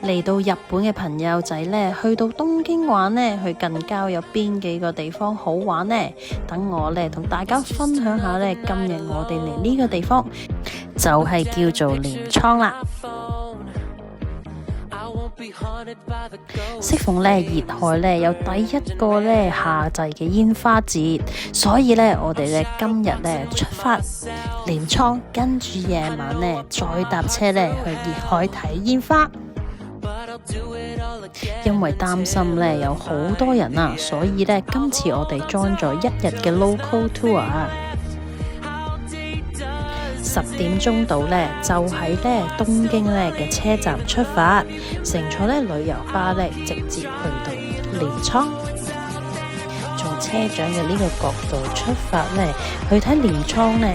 嚟到日本嘅朋友仔呢，去到東京玩呢，去近郊有邊幾個地方好玩呢？等我呢同大家分享下呢，今日我哋嚟呢個地方就係叫做鎌倉啦。適逢呢熱海呢有第一個呢夏季嘅煙花節，所以呢我哋呢今日呢出發鎌倉，跟住夜晚呢再搭車呢去熱海睇煙花。因為擔心呢有好多人啊，所以呢今次我哋 join 咗一日嘅 local tour。10點鐘到呢，就喺呢東京呢嘅車站出發，乘坐呢旅遊巴呢直接去到鎌倉。從車長嘅呢個角度出發呢，去睇鎌倉呢，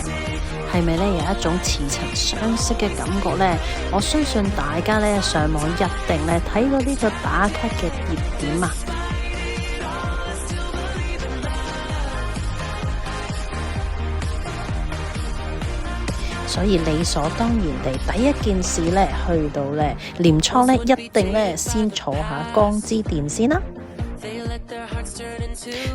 係咪呢有一種似曾相識嘅感覺呢？我相信大家呢上網一定呢睇過呢個打卡嘅熱點啊！所以理所當然地，第一件事呢，去到呢鎌倉呢，一定呢先坐下江之電先啦。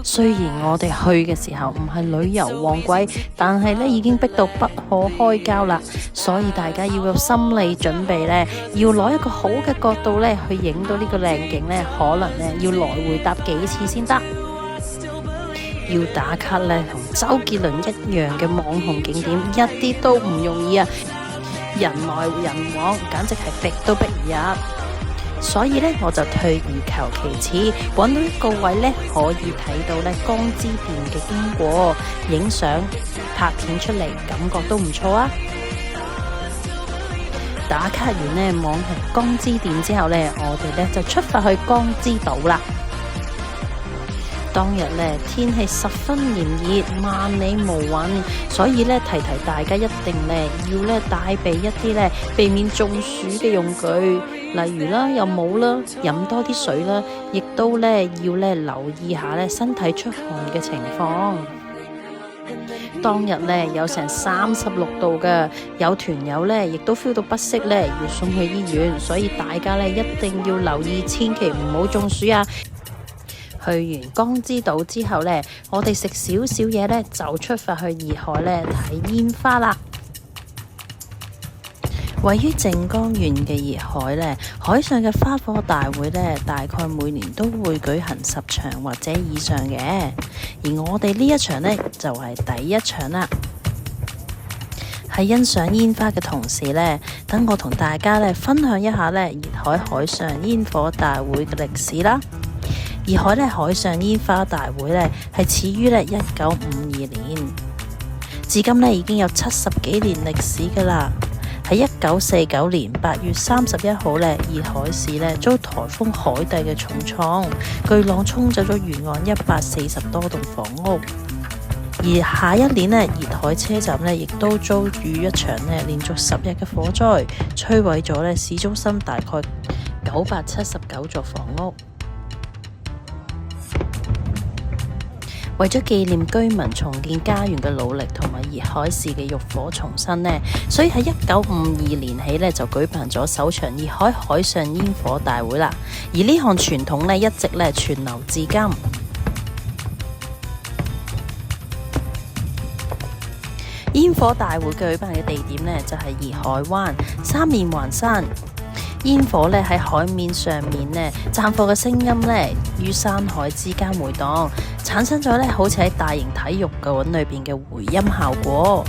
雖然我哋去嘅時候唔係旅遊旺季，但係呢已經逼到不可開交啦。所以大家要有心理準備呢，要攞一個好嘅角度呢去影到呢個靚景呢，可能呢要來回搭幾次先得。要打卡呢，同周杰倫一樣嘅網紅景點，一啲都唔容易啊！人來人往，簡直係逼都逼唔入。所以呢，我就退而求其次，揾到一個位呢，可以睇到呢江之電嘅經過，影相拍片出嚟，感覺都唔錯啊！打卡完呢網紅江之電之後呢，我哋呢就出發去江之島啦。當日呢天氣十分炎熱，萬里無雲，所以呢提大家一定呢要呢帶備一啲呢避免中暑嘅用具，例如啦有帽啦，飲多啲水啦，亦都呢要呢留意下呢身體出汗嘅情況。當日呢有成36度嘅，有團友呢亦都 feel 到不適呢要送去醫院，所以大家呢一定要留意，千祈唔好中暑啊！去完江之島之後呢，我哋食少少嘢呢，就出發去熱海呢睇煙花啦。位於靜岡縣嘅熱海呢，海上嘅花火大會呢，大概每年都會舉行10場或者以上嘅，而我哋呢一場呢，就係第一場啦。喺欣賞煙花嘅同時呢，等我同大家呢分享一下呢熱海海上煙火大會嘅歷史啦。熱海呢海上煙花大會呢係始於呢1952年，至今呢已經有70幾年歷史噶啦。喺1949年8月31號呢，熱海市呢遭颱風海蒂嘅重創，巨浪沖走咗沿岸140多棟房屋。而下一年呢，熱海車站呢亦都遭遇一場呢連續10日嘅火災，摧毀咗呢市中心大概979座房屋。為咗紀念居民重建家園嘅努力同埋熱海市嘅浴火重生呢，所以喺1952年起呢就舉辦咗首場熱海海上煙火大會啦。而呢項傳統呢一直呢傳流至今。煙火大會舉辦嘅地點呢就係熱海灣，三面環山。煙火呢喺海面上面呢，綻放嘅聲音呢於山海之間回盪，產生咗呢好似喺大型體育館裏邊嘅回音效果。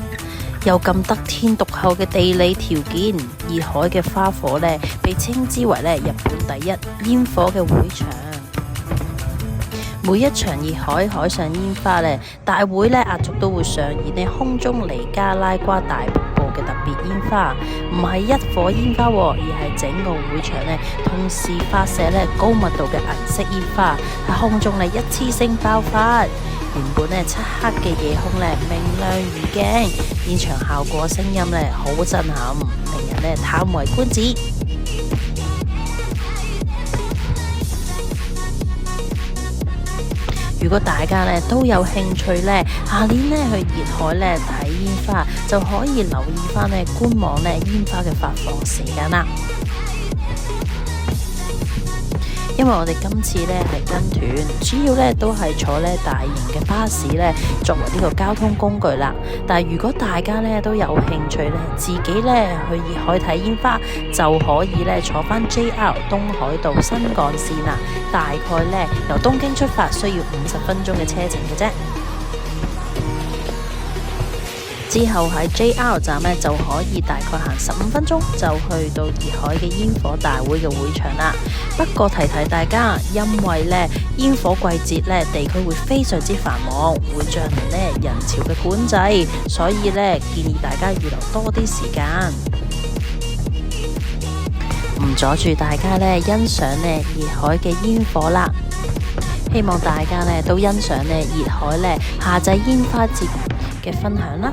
有咁得天獨厚嘅地理條件，熱海嘅花火呢被稱之為呢日本第一煙火嘅會場。每一場熱海海上煙花呢大會呢壓軸都會上演呢空中尼加拉瓜大瀑布嘅特別煙花，唔係一顆煙花，而係整個會場呢同時發射呢高密度嘅銀色煙花喺空中呢一次性爆發。原本呢漆黑嘅夜空呢明亮如鏡，現場效果聲音呢好震撼，令人呢嘆為觀止。如果大家呢都有興趣呢，下年呢去熱海呢睇煙花，就可以留意翻呢官網呢煙花嘅發放時間啦。因為我哋今次呢係跟團，主要呢都係坐呢大型嘅巴士呢作為呢個交通工具啦。但係如果大家呢都有興趣呢，自己呢去熱海睇煙花，就可以呢坐返 JR 東海道新幹線啦。大概呢由東京出發需要50分鐘嘅車程嘅啫。之後喺 JR 站呢，就可以大概行15分鐘就去到熱海嘅煙火大會嘅會場啦。不過提提大家，因為呢煙火季節呢，地區會非常之繁忙，會進行呢人潮嘅管制，所以呢建議大家預留多啲時間，唔阻住大家呢欣賞呢熱海嘅煙火啦。希望大家呢都欣賞呢熱海呢夏祭煙花節嘅分享啦。